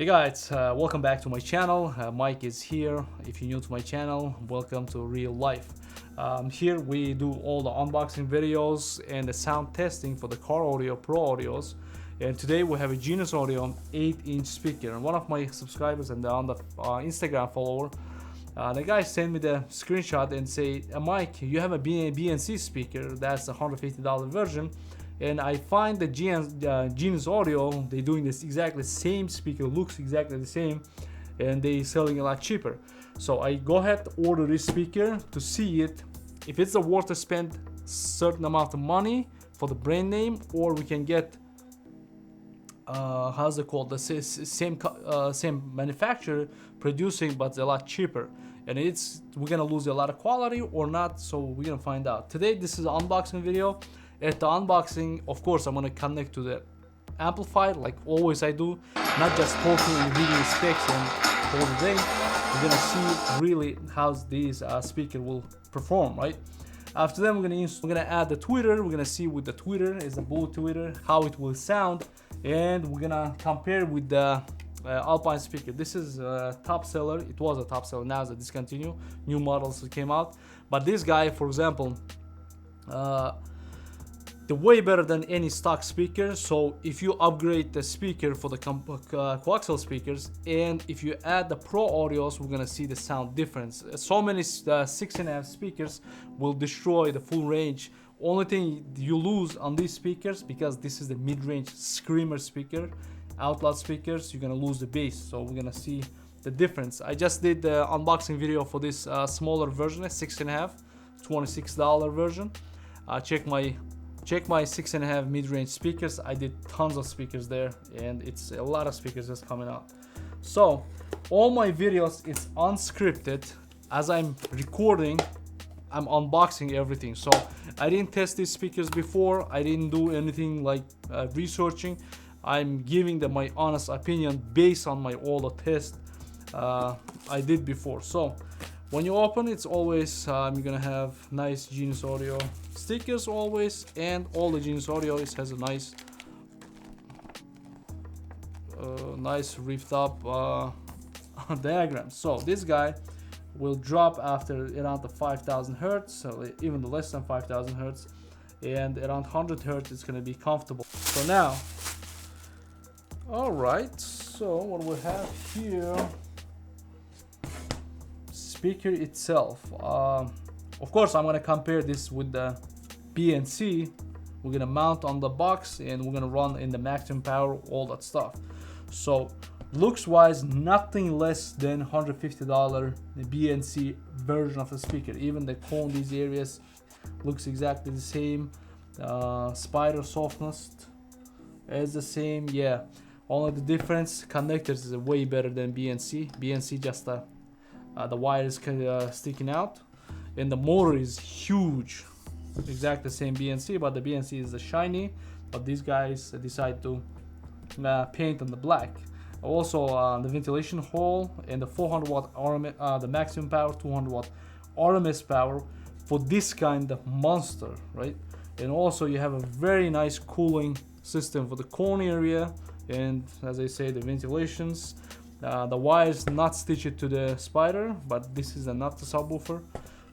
guys, welcome back to my channel. Mike is here. If you're new to my channel, welcome to real life. Here we do all the unboxing videos and the sound testing for the car audio pro audios. And today we have a Genius Audio 8-inch speaker. And one of my subscribers and on the Instagram follower, the guy sent me the screenshot and say, Mike, you have a BNC speaker. That's a $150 version. And I find the Genius Audio, they're doing this exactly same speaker, looks exactly the same, and they selling a lot cheaper. So I go ahead to order this speaker to see it, if it's worth to spend certain amount of money for the brand name, or we can get how's it called, the same manufacturer producing but a lot cheaper, and we're gonna lose a lot of quality or not. So we're gonna find out today. This is an unboxing video. At the unboxing, of course, I'm gonna connect to the amplifier like always I do, not just talking and reading specs and all the day. We're gonna see really how these speaker will perform, right? After that, we're gonna add the tweeter. We're gonna see with the tweeter, is a Bluetooth tweeter, how it will sound, and we're gonna compare with the Alpine speaker. This is a top seller. It was a top seller. Now it's a discontinued. New models came out, but this guy, for example, they're way better than any stock speaker. So if you upgrade the speaker for the coaxial speakers, and if you add the pro audios, we're gonna see the sound difference. So many 6.5 speakers will destroy the full range. Only thing you lose on these speakers, because this is the mid-range screamer speaker, outloud speakers, you're gonna lose the bass. So we're gonna see the difference. I just did the unboxing video for this smaller version, a 6.5, $26 version. Check my 6.5 mid-range speakers. I did tons of speakers there, and it's a lot of speakers that's coming out. So all my videos is unscripted. As I'm recording, I'm unboxing everything. So I didn't test these speakers before. I didn't do anything like researching. I'm giving them my honest opinion based on all the tests I did before. So when you open, it's always you're gonna have nice Genius Audio stickers always, and all the Genius Audio has a nice ripped up diagram. So this guy will drop after around the 5,000 hertz, so even less than 5,000 hertz, and around 100 hertz it's gonna be comfortable. So now, all right. So what we have here. Speaker itself, of course I'm gonna compare this with the BNC. We're gonna mount on the box and we're gonna run in the maximum power, all that stuff. So looks wise, nothing less than $150 the BNC version of the speaker. Even the cone, these areas looks exactly the same. Spider softness is the same. Yeah, only the difference, connectors is way better than BNC. BNC just the wire is kind of sticking out, and the motor is huge, exactly the same BNC, but the BNC is shiny, but these guys decide to paint on the black. Also the ventilation hole and the 400 watt RMS, the maximum power, 200 watt RMS power for this kind of monster, right? And also you have a very nice cooling system for the cone area, and as I say, the ventilations. The wire is not stitched to the spider, but this is not the subwoofer,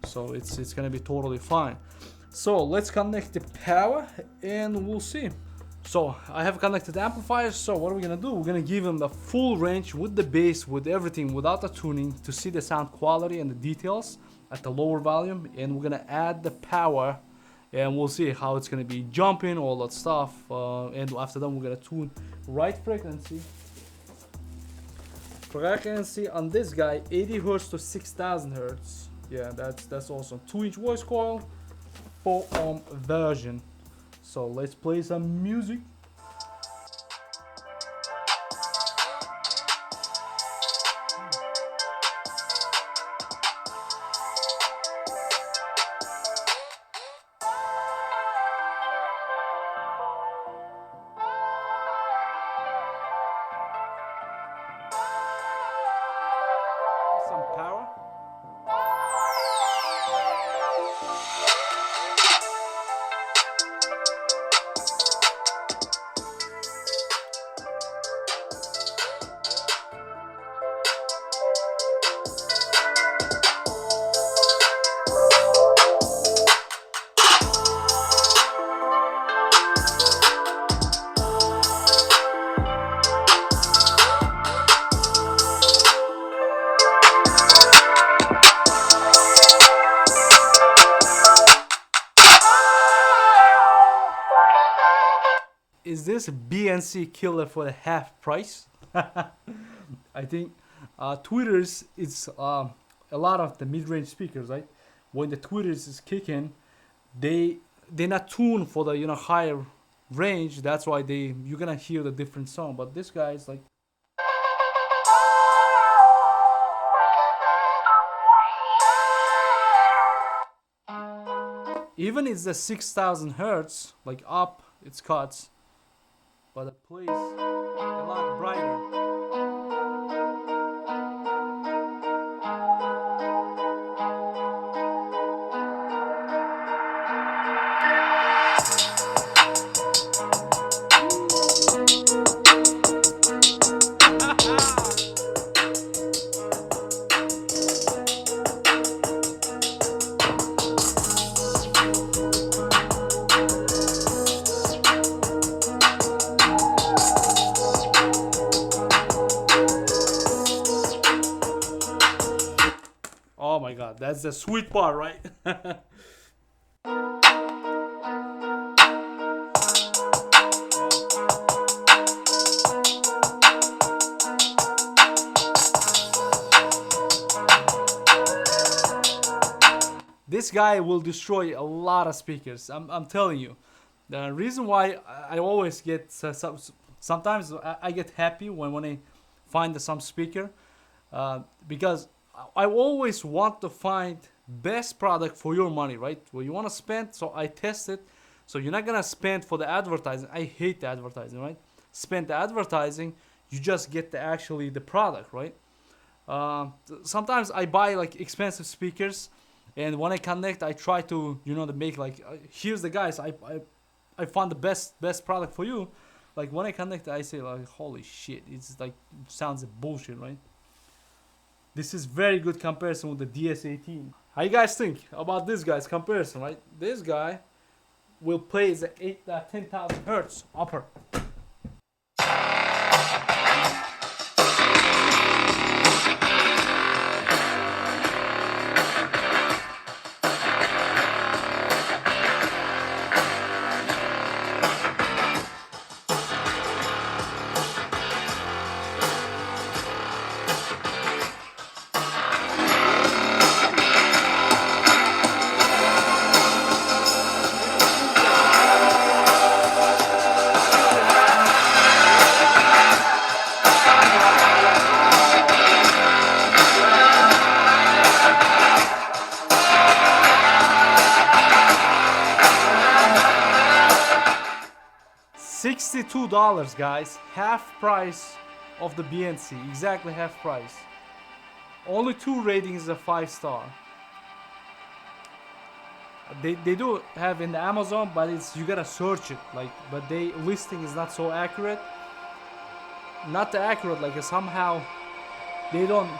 so it's gonna be totally fine. So let's connect the power and we'll see. So I have connected the amplifier. So what are we gonna do? We're gonna give them the full range with the bass, with everything, without the tuning, to see the sound quality and the details at the lower volume, and we're gonna add the power and we'll see how it's gonna be jumping, all that stuff, and after that we're gonna tune right frequency on this guy, 80 hertz to 6,000 hertz. Yeah, that's awesome. 2-inch voice coil, 4-ohm version. So let's play some music. Some power. is this BNC killer for the half price? I think tweeters, it's a lot of the mid-range speakers, right? When the tweeters is kicking, they're not tuned for the, you know, higher range. That's why you're gonna hear the different sound. But this guy is like, even it's the 6,000 hertz, like up, it's cuts, but it plays a lot brighter. Oh my god, that's the sweet part, right? This guy will destroy a lot of speakers. I'm telling you. The reason why I always get sometimes I get happy when I find some speaker, because I always want to find best product for your money, right? Where you want to spend, so I test it. So you're not gonna spend for the advertising. I hate the advertising, right? Spend the advertising, you just get the product, right? Sometimes I buy like expensive speakers, and when I connect, I try to, you know, to make like here's the guys, I found the best product for you. Like when I connect, I say like, holy shit, it's like sounds bullshit, right? This is very good comparison with the DS18. How you guys think about this guy's comparison, right? This guy will play the 10,000 hertz upper. $62, guys, half price of the BNC, exactly half price. Only 2 ratings of 5-star. They do have in the Amazon, but it's you gotta search it, like, but they listing is not so accurate. Not accurate, like somehow they don't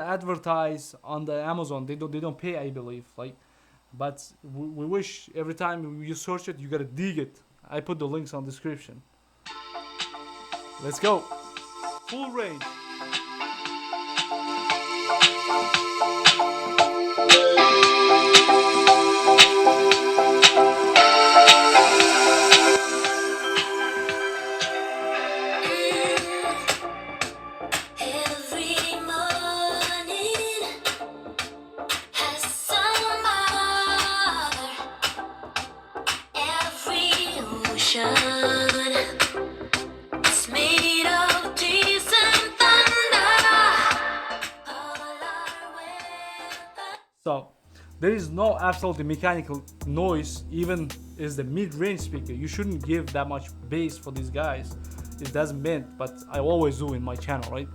advertise on the Amazon. They don't pay, I believe, like. But we wish every time you search it, you gotta dig it. I put the links on the description. Let's go. Full range. So there is no absolutely mechanical noise, even is the mid-range speaker. You shouldn't give that much bass for these guys. It doesn't bend, but I always do in my channel, right?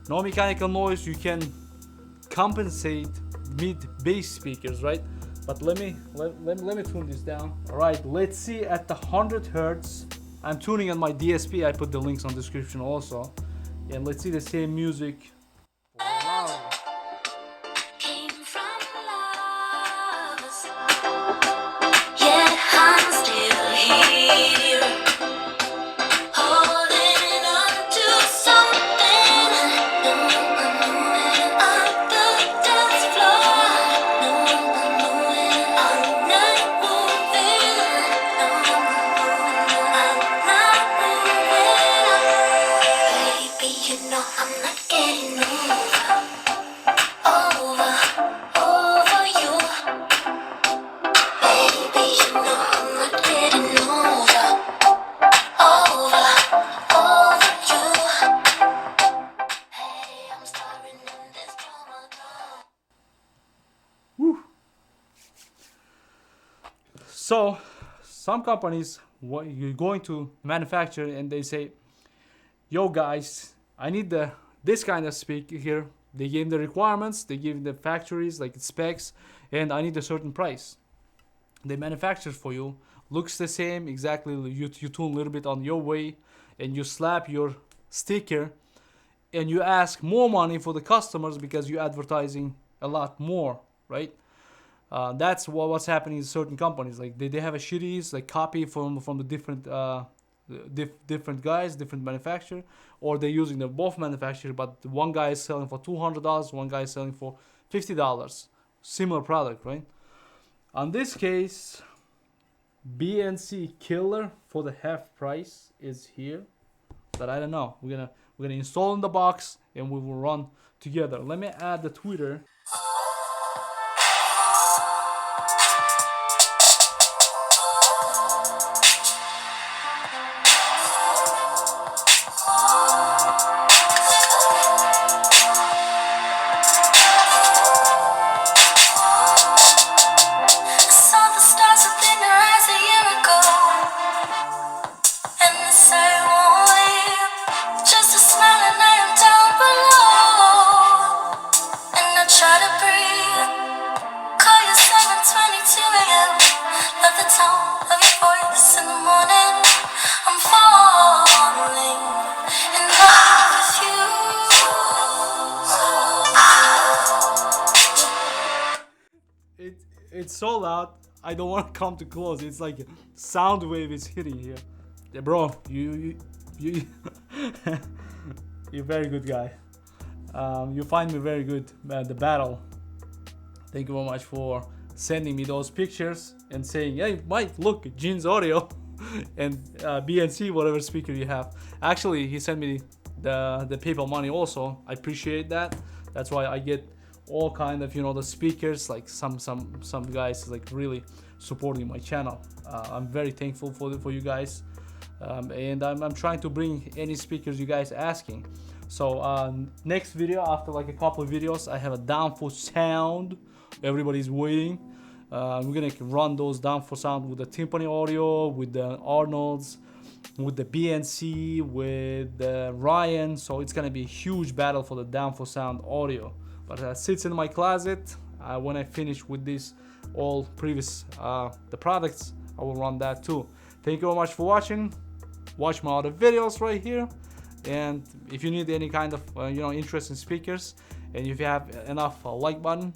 No mechanical noise. You can compensate mid-bass speakers, right? But let me tune this down. All right, let's see at the 100 hertz. I'm tuning on my DSP. I put the links on the description also. And let's see the same music. Wow. So some companies, what you're going to manufacture, and they say, yo guys, I need this kind of speaker here. They give the requirements, they give the factories like specs, and I need a certain price. They manufacture for you, looks the same exactly. You tune a little bit on your way, and you slap your sticker, and you ask more money for the customers because you're advertising a lot more, right? That's what's happening in certain companies. Like they have a shitties like copy from the different different guys, different manufacturer, or they're using the both manufacturer, but one guy is selling for $200, one guy is selling for $50. Similar product, right? On this case, BNC killer for the half price is here, but I don't know. We're gonna install in the box and we will run together. Let me add the Twitter. It's so loud. I don't want to come too close. It's like sound wave is hitting here. Yeah, bro, you you're very good guy. You find me very good at the battle. Thank you very much for sending me those pictures and saying, hey, Mike, look, Jin's audio and BNC, whatever speaker you have. Actually, he sent me the PayPal money also. I appreciate that. That's why I get all kind of, you know, the speakers, like some guys like really supporting my channel. I'm very thankful for you guys, and I'm trying to bring any speakers you guys asking. So next video, after like a couple of videos, I have a downforce sound. Everybody's waiting. We're gonna run those downforce sound with the Timpano audio, with the Arnold's, with the BNC, with the Ryan. So it's gonna be a huge battle for the downforce sound audio. But it sits in my closet. When I finish with this all previous the products, I will run that too. Thank you very much for watching. Watch my other videos right here, and if you need any kind of you know, interest in speakers, and if you have enough like button,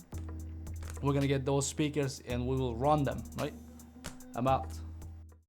we're gonna get those speakers and we will run them, right? I'm out.